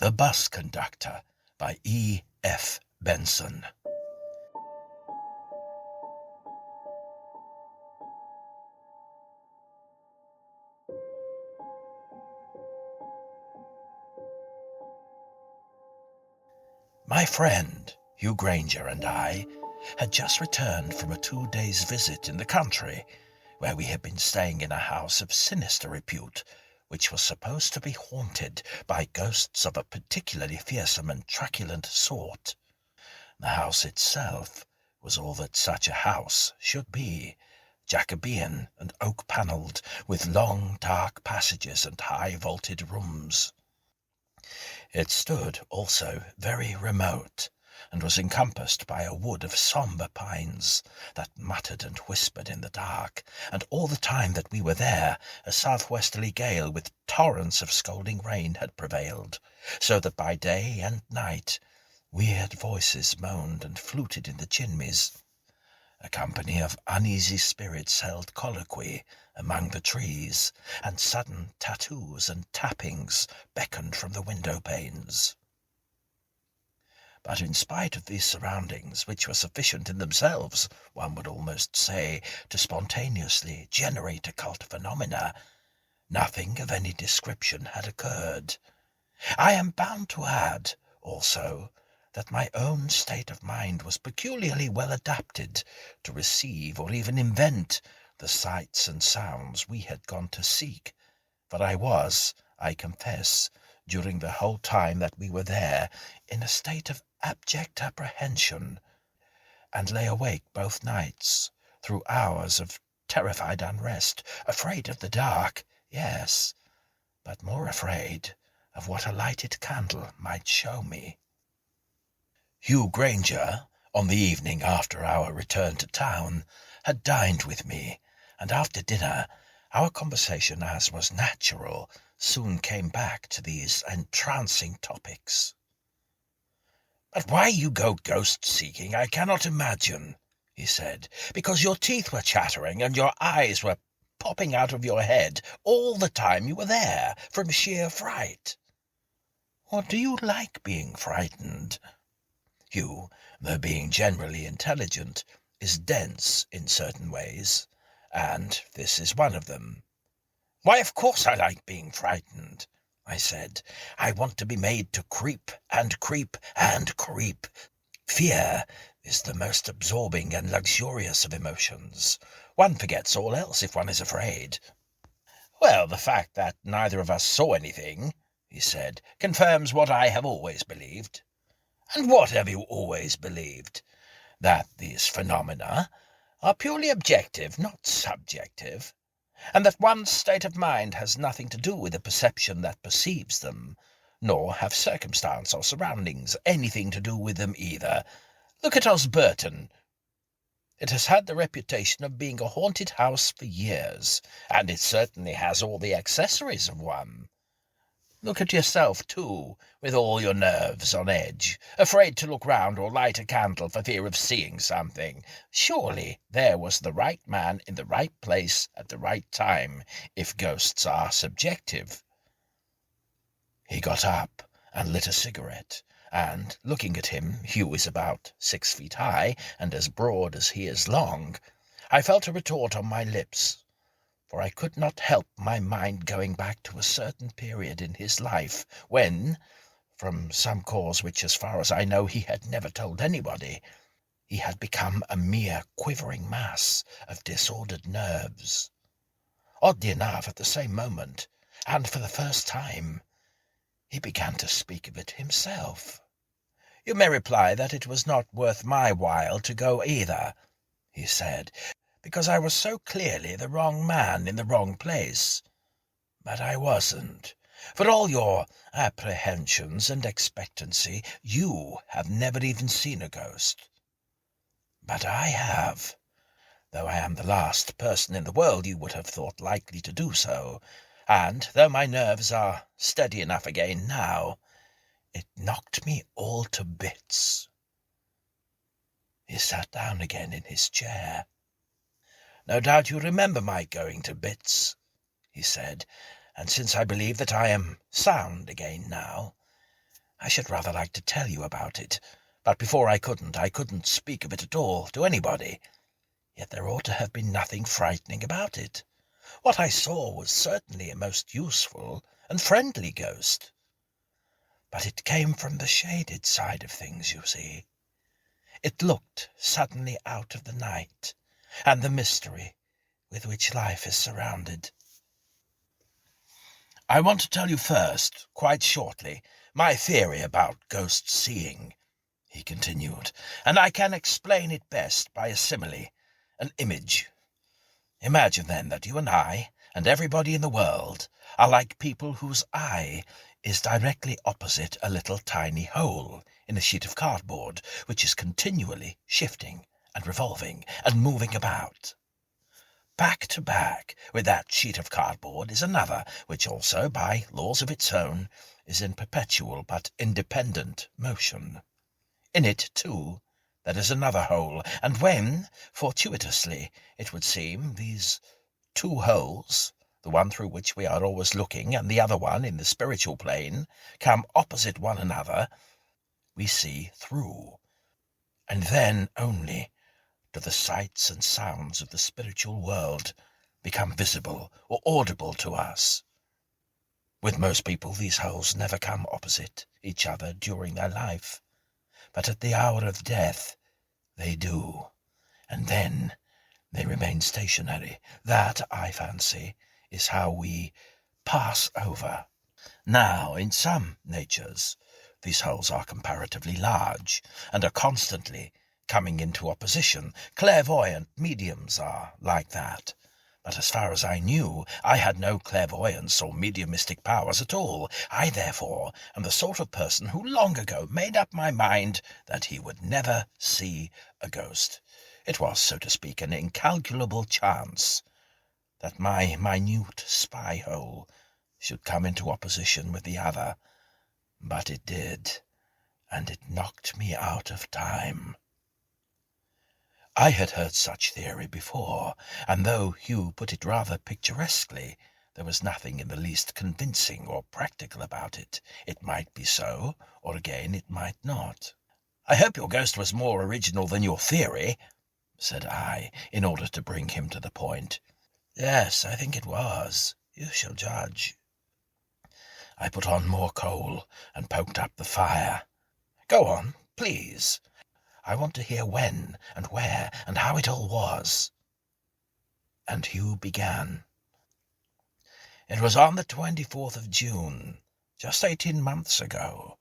The Bus Conductor by E.F. Benson. My friend, Hugh Grainger, and I had just returned from a 2 days visit in the country, where we had been staying in a house of sinister repute, which was supposed to be haunted by ghosts of a particularly fearsome and truculent sort. The house itself was all that such a house should be, Jacobean and oak-panelled, with long dark passages and high-vaulted rooms. It stood also very remote, and was encompassed by a wood of sombre pines that muttered and whispered in the dark, and all the time that we were there a southwesterly gale with torrents of scalding rain had prevailed, so that by day and night weird voices moaned and fluted in the chimneys. A company of uneasy spirits held colloquy among the trees, and sudden tattoos and tappings beckoned from the window panes. But in spite of these surroundings, which were sufficient in themselves, one would almost say, to spontaneously generate occult phenomena, nothing of any description had occurred. I am bound to add, also, that my own state of mind was peculiarly well adapted to receive or even invent the sights and sounds we had gone to seek, for I was, I confess, during the whole time that we were there, in a state of abject apprehension, and lay awake both nights, through hours of terrified unrest, afraid of the dark, yes, but more afraid of what a lighted candle might show me. Hugh Grainger, on the evening after our return to town, had dined with me, and after dinner our conversation, as was natural, soon came back to these entrancing topics. "But why you go ghost-seeking I cannot imagine," he said, "because your teeth were chattering and your eyes were popping out of your head all the time you were there, from sheer fright. Or do you like being frightened?" Hugh, though being generally intelligent, is dense in certain ways, and this is one of them. "Why, of course I like being frightened," I said. "I want to be made to creep and creep and creep. Fear is the most absorbing and luxurious of emotions. One forgets all else if one is afraid." "Well, the fact that neither of us saw anything," he said, "confirms what I have always believed." "And what have you always believed?" "That these phenomena are purely objective, not subjective, and that one's state of mind has nothing to do with the perception that perceives them, nor have circumstance or surroundings anything to do with them either. Look at Osburton. It has had the reputation of being a haunted house for years, and it certainly has all the accessories of one. Look at yourself, too, with all your nerves on edge, afraid to look round or light a candle for fear of seeing something. Surely there was the right man in the right place at the right time, if ghosts are subjective." He got up and lit a cigarette, and, looking at him, Hugh is about 6 feet high and as broad as he is long, I felt a retort on my lips, for I could not help my mind going back to a certain period in his life when, from some cause which, as far as I know, he had never told anybody, he had become a mere quivering mass of disordered nerves. Oddly enough, at the same moment, and for the first time, he began to speak of it himself. "You may reply that it was not worth my while to go either," he said, "because I was so clearly the wrong man in the wrong place. But I wasn't. For all your apprehensions and expectancy, you have never even seen a ghost. But I have, though I am the last person in the world you would have thought likely to do so, and though my nerves are steady enough again now, it knocked me all to bits." He sat down again in his chair. "No doubt you remember my going to bits," he said, "and since I believe that I am sound again now, I should rather like to tell you about it, but before I couldn't speak of it at all to anybody. Yet there ought to have been nothing frightening about it. What I saw was certainly a most useful and friendly ghost. But it came from the shaded side of things, you see. It looked suddenly out of the night and the mystery with which life is surrounded. I want to tell you first, quite shortly, my theory about ghost seeing, he continued, and I can explain it best by a simile, an image. Imagine, then, that you and I, and everybody in the world, are like people whose eye is directly opposite a little tiny hole in a sheet of cardboard, which is continually shifting and revolving and moving about. Back to back with that sheet of cardboard is another, which also, by laws of its own, is in perpetual but independent motion. In it, too, there is another hole, and when, fortuitously, it would seem, these two holes, the one through which we are always looking, and the other one in the spiritual plane, come opposite one another, we see through, and then only do the sights and sounds of the spiritual world become visible or audible to us. With most people, these holes never come opposite each other during their life, but at the hour of death they do, and then they remain stationary. That, I fancy, is how we pass over. Now, in some natures, these holes are comparatively large, and are constantly coming into opposition. Clairvoyant mediums are like that. But as far as I knew, I had no clairvoyance or mediumistic powers at all. I, therefore, am the sort of person who long ago made up my mind that he would never see a ghost. It was, so to speak, an incalculable chance that my minute spy-hole should come into opposition with the other. But it did, and it knocked me out of time. I had heard such theory before, and though Hugh put it rather picturesquely, there was nothing in the least convincing or practical about it. It might be so, or again it might not. "I hope your ghost was more original than your theory," said I, in order to bring him to the point. "Yes, I think it was. You shall judge." I put on more coal and poked up the fire. "Go on, please. I want to hear when and where and how it all was." And Hugh began. "It was on the 24th of June, just 18 months ago,"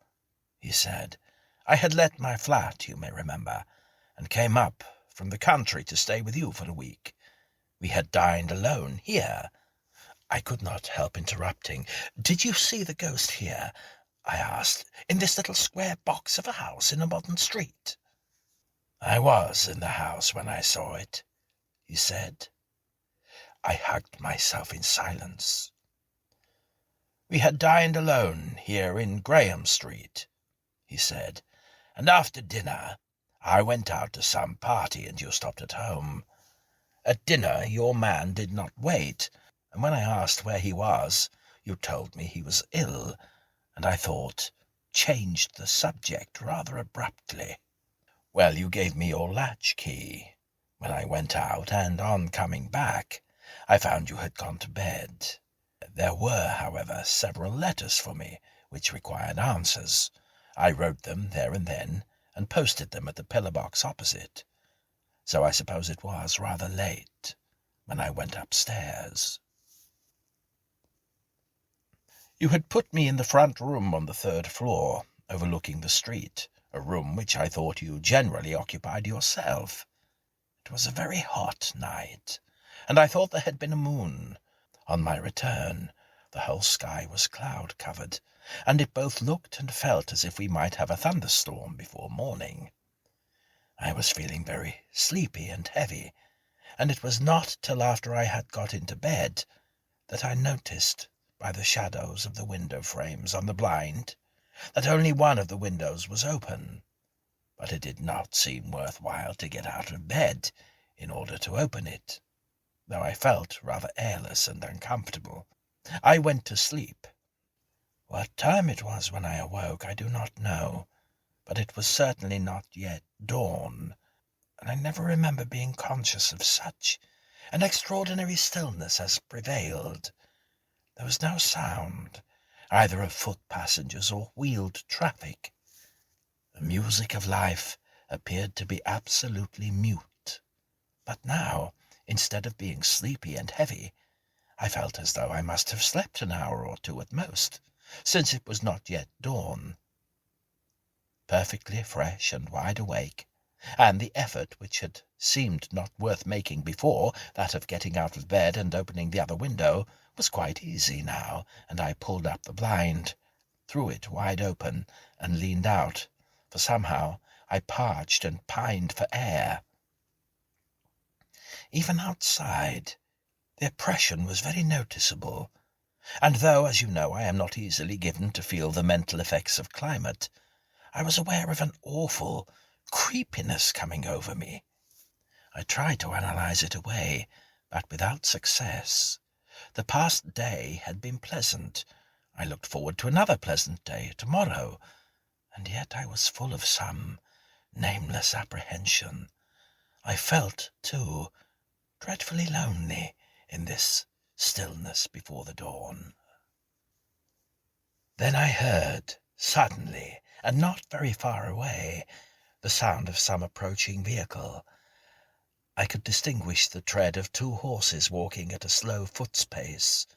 he said. "I had let my flat, you may remember, and came up from the country to stay with you for a week. We had dined alone here." I could not help interrupting. "Did you see the ghost here?" I asked, "in this little square box of a house in a modern street?" "I was in the house when I saw it," he said. I hugged myself in silence. "We had dined alone here in Graham Street," he said, "and after dinner I went out to some party and you stopped at home. At dinner your man did not wait, and when I asked where he was, you told me he was ill, and I thought changed the subject rather abruptly. Well, you gave me your latch-key when I went out, and on coming back I found you had gone to bed. There were, however, several letters for me which required answers. I wrote them there and then, and posted them at the pillar-box opposite. So I suppose it was rather late when I went upstairs. You had put me in the front room on the 3rd floor, overlooking the street, a room which I thought you generally occupied yourself. It was a very hot night, and I thought there had been a moon. On my return, the whole sky was cloud-covered, and it both looked and felt as if we might have a thunderstorm before morning. I was feeling very sleepy and heavy, and it was not till after I had got into bed that I noticed, by the shadows of the window frames on the blind, that only one of the windows was open, but it did not seem worth while to get out of bed in order to open it, though I felt rather airless and uncomfortable. I went to sleep. What time it was when I awoke I do not know, but it was certainly not yet dawn, and I never remember being conscious of such an extraordinary stillness as prevailed. There was no sound, either of foot passengers or wheeled traffic. The music of life appeared to be absolutely mute. But now, instead of being sleepy and heavy, I felt as though I must have slept an hour or two at most, since it was not yet dawn. Perfectly fresh and wide awake, and the effort which had seemed not worth making before, that of getting out of bed and opening the other window, was quite easy now, and I pulled up the blind, threw it wide open, and leaned out, for somehow I parched and pined for air. Even outside, the oppression was very noticeable, and though, as you know, I am not easily given to feel the mental effects of climate, I was aware of an awful creepiness coming over me. I tried to analyze it away, but without success. The past day had been pleasant. I looked forward to another pleasant day tomorrow, and yet I was full of some nameless apprehension. I felt, too, dreadfully lonely in this stillness before the dawn. Then I heard, suddenly, and not very far away, the sound of some approaching vehicle. I could distinguish the tread of 2 horses walking at a slow foot's pace.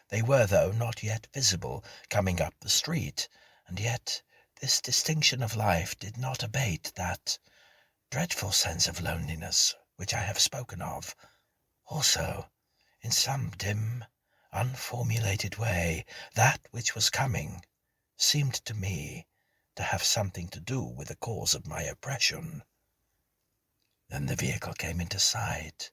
They were, though, not yet visible, coming up the street, and yet this distinction of life did not abate that dreadful sense of loneliness which I have spoken of. Also, in some dim, unformulated way, that which was coming seemed to me to have something to do with the cause of my oppression. Then the vehicle came into sight.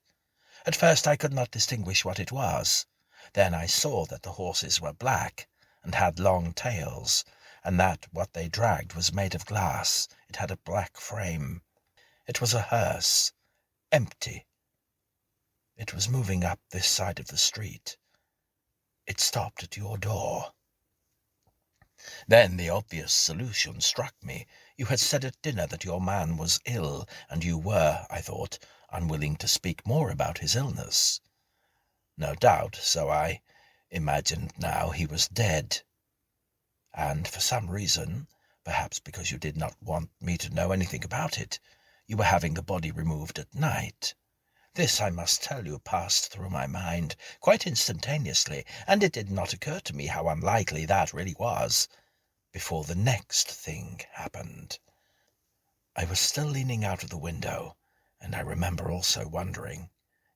At first I could not distinguish what it was. Then I saw that the horses were black, and had long tails, and that what they dragged was made of glass. It had a black frame. It was a hearse, empty. It was moving up this side of the street. It stopped at your door. Then the obvious solution struck me. You had said at dinner that your man was ill, and you were, I thought, unwilling to speak more about his illness. No doubt, so I imagined now, he was dead. And for some reason, perhaps because you did not want me to know anything about it, you were having the body removed at night. This, I must tell you, passed through my mind quite instantaneously, and it did not occur to me how unlikely that really was, before the next thing happened. I was still leaning out of the window, and I remember also wondering,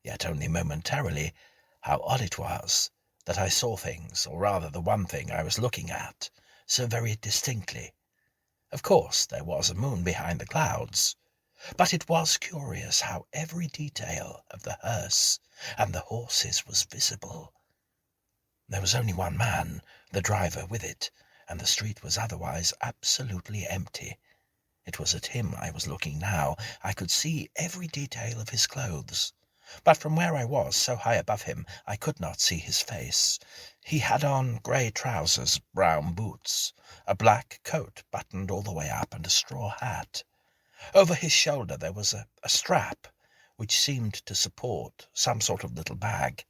yet only momentarily, how odd it was that I saw things, or rather the one thing I was looking at, so very distinctly. Of course, there was a moon behind the clouds, but it was curious how every detail of the hearse and the horses was visible. There was only one man, the driver, with it, and the street was otherwise absolutely empty. It was at him I was looking now. I could see every detail of his clothes, but from where I was, so high above him, I could not see his face. He had on grey trousers, brown boots, a black coat buttoned all the way up, and a straw hat. Over his shoulder there was a strap, which seemed to support some sort of little bag.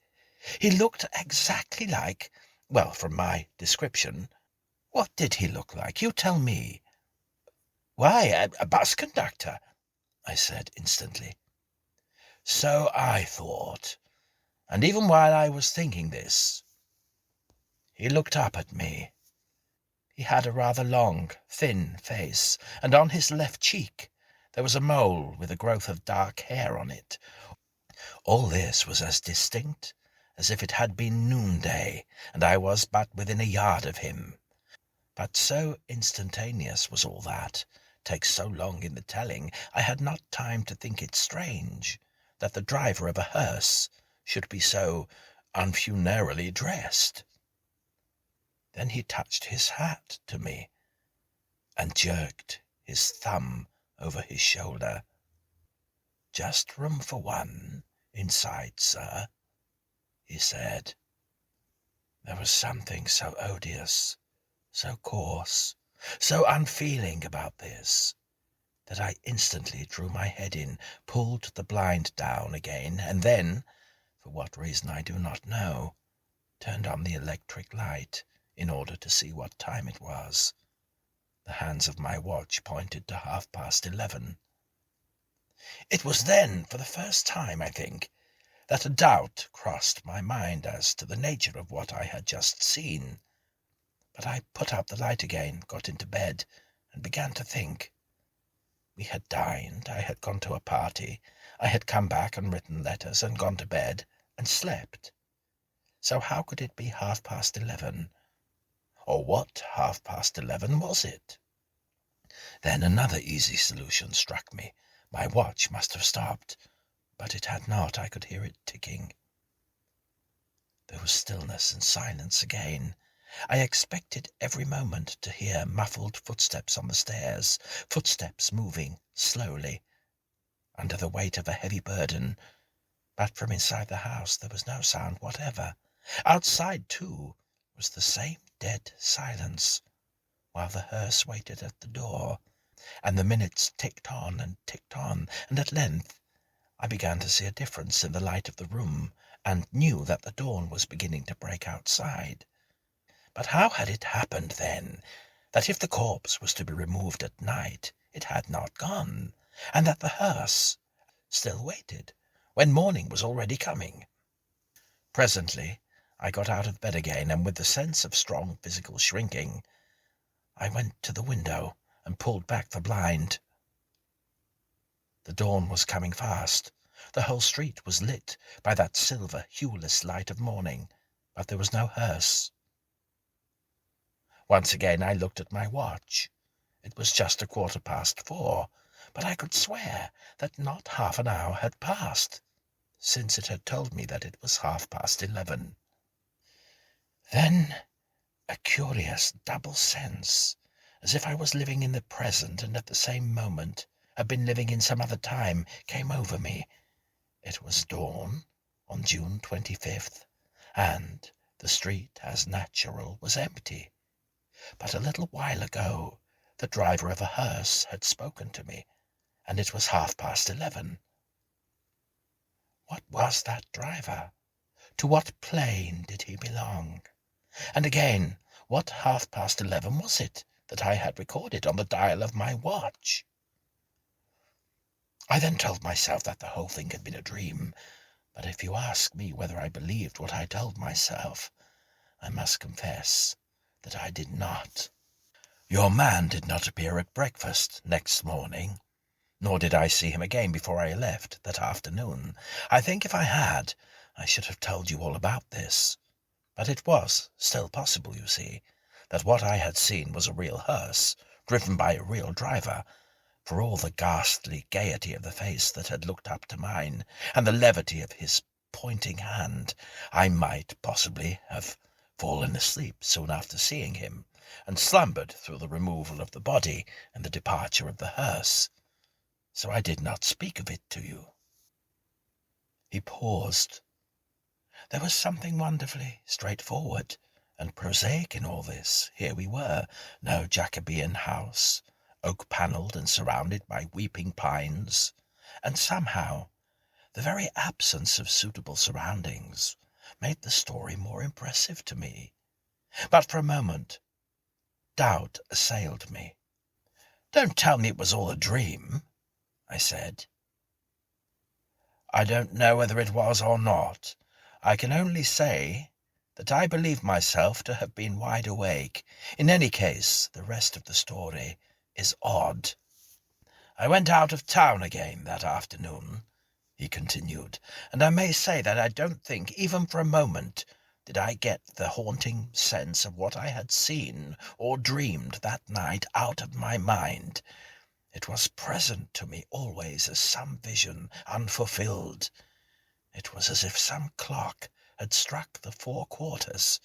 He looked exactly like, well, from my description. What did he look like? You tell me. Why, a bus conductor, I said instantly. So I thought, and even while I was thinking this, he looked up at me. He had a rather long, thin face, and on his left cheek there was a mole with a growth of dark hair on it. All this was as distinct as if it had been noonday, and I was but within a yard of him. But so instantaneous was all that, takes so long in the telling, I had not time to think it strange that the driver of a hearse should be so unfunerally dressed. Then he touched his hat to me, and jerked his thumb over his shoulder. "Just room for one inside, sir," he said. There was something so odious, so coarse, so unfeeling about this, that I instantly drew my head in, pulled the blind down again, and then, for what reason I do not know, turned on the electric light in order to see what time it was. The hands of my watch pointed to 11:30. It was then, for the first time, I think, that a doubt crossed my mind as to the nature of what I had just seen. But I put out the light again, got into bed, and began to think. We had dined, I had gone to a party, I had come back and written letters and gone to bed and slept. So how could it be 11:30? Or what 11:30 was it? Then another easy solution struck me. My watch must have stopped, but it had not. I could hear it ticking. There was stillness and silence again. I expected every moment to hear muffled footsteps on the stairs, footsteps moving slowly, under the weight of a heavy burden. But from inside the house there was no sound whatever. Outside, too, was the same dead silence, while the hearse waited at the door, and the minutes ticked on, and at length I began to see a difference in the light of the room, and knew that the dawn was beginning to break outside. But how had it happened, then, that if the corpse was to be removed at night, it had not gone, and that the hearse still waited, when morning was already coming? Presently I got out of bed again, and with the sense of strong physical shrinking, I went to the window and pulled back the blind. The dawn was coming fast. The whole street was lit by that silver, hueless light of morning, but there was no hearse. Once again I looked at my watch. It was just 4:15, but I could swear that not half an hour had passed, since it had told me that it was 11:30. Then a curious double sense, as if I was living in the present and at the same moment had been living in some other time, came over me. It was dawn on June 25th, and the street, as natural, was empty. But a little while ago the driver of a hearse had spoken to me, and it was 11:30. What was that driver? To what plane did he belong? And again, what 11:30 was it that I had recorded on the dial of my watch? I then told myself that the whole thing had been a dream, but if you ask me whether I believed what I told myself, I must confess that I did not. Your man did not appear at breakfast next morning, nor did I see him again before I left that afternoon. I think if I had, I should have told you all about this. But it was still possible, you see, that what I had seen was a real hearse, driven by a real driver. For all the ghastly gaiety of the face that had looked up to mine, and the levity of his pointing hand, I might possibly have fallen asleep soon after seeing him, and slumbered through the removal of the body and the departure of the hearse. So I did not speak of it to you." He paused. There was something wonderfully straightforward and prosaic in all this. Here we were, no Jacobean house, oak-panelled and surrounded by weeping pines, and somehow the very absence of suitable surroundings made the story more impressive to me. But for a moment doubt assailed me. "Don't tell me it was all a dream," I said. "I don't know whether it was or not. I can only say that I believe myself to have been wide awake. In any case, the rest of the story is odd. I went out of town again that afternoon," he continued, "and I may say that I don't think, even for a moment, did I get the haunting sense of what I had seen or dreamed that night out of my mind. It was present to me always as some vision unfulfilled. It was as if some clock had struck the 4 quarters,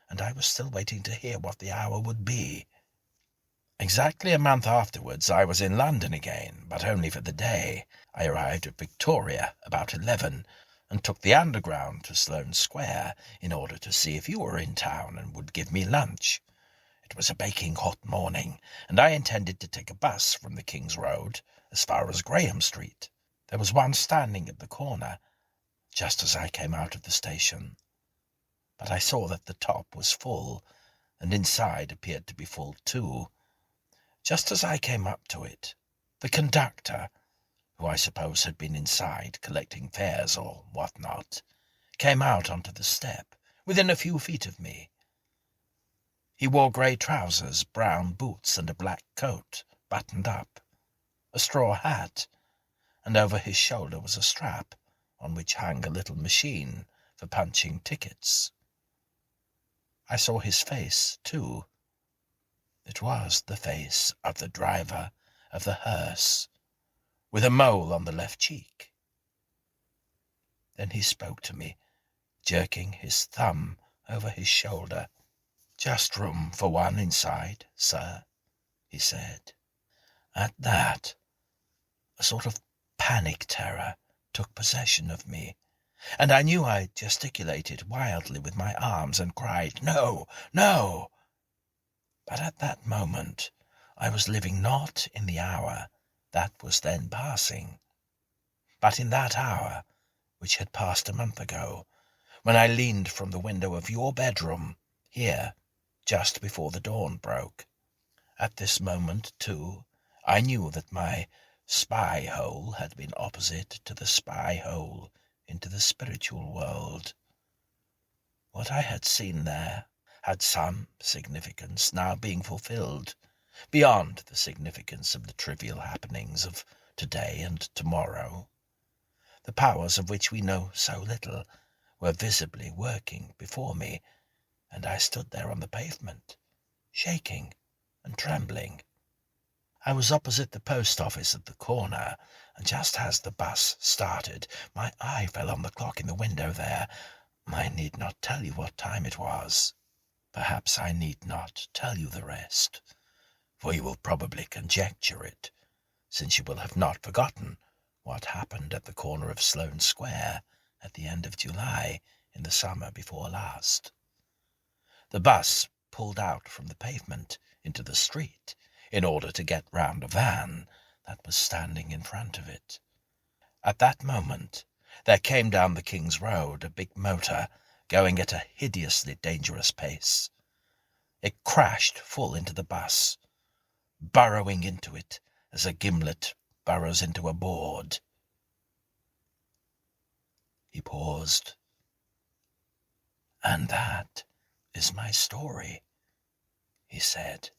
and I was still waiting to hear what the hour would be. Exactly a month afterwards I was in London again, but only for the day. I arrived at Victoria about 11, and took the Underground to Sloane Square in order to see if you were in town and would give me lunch. It was a baking hot morning, and I intended to take a bus from the King's Road as far as Graham Street. There was one standing at the corner, just as I came out of the station. But I saw that the top was full, and inside appeared to be full too. Just as I came up to it, the conductor, who I suppose had been inside collecting fares or what not, came out onto the step, within a few feet of me. He wore grey trousers, brown boots, and a black coat, buttoned up, a straw hat, and over his shoulder was a strap, on which hung a little machine for punching tickets. I saw his face, too. It was the face of the driver of the hearse, with a mole on the left cheek. Then he spoke to me, jerking his thumb over his shoulder. "Just room for one inside, sir," he said. At that, a sort of panic terror took possession of me, and I knew I gesticulated wildly with my arms and cried, "No, no!" But at that moment I was living not in the hour that was then passing, but in that hour which had passed a month ago, when I leaned from the window of your bedroom, here, just before the dawn broke. At this moment, too, I knew that my spy-hole had been opposite to the spy-hole into the spiritual world. What I had seen there had some significance now being fulfilled, beyond the significance of the trivial happenings of today and tomorrow. The powers of which we know so little were visibly working before me, and I stood there on the pavement, shaking and trembling. I was opposite the post office at the corner, and just as the bus started, my eye fell on the clock in the window there. I need not tell you what time it was. Perhaps I need not tell you the rest, for you will probably conjecture it, since you will have not forgotten what happened at the corner of Sloane Square at the end of July in the summer before last. The bus pulled out from the pavement into the street in order to get round a van that was standing in front of it. At that moment there came down the King's Road a big motor, going at a hideously dangerous pace. It crashed full into the bus, burrowing into it as a gimlet burrows into a board. He paused. "And that is my story," he said.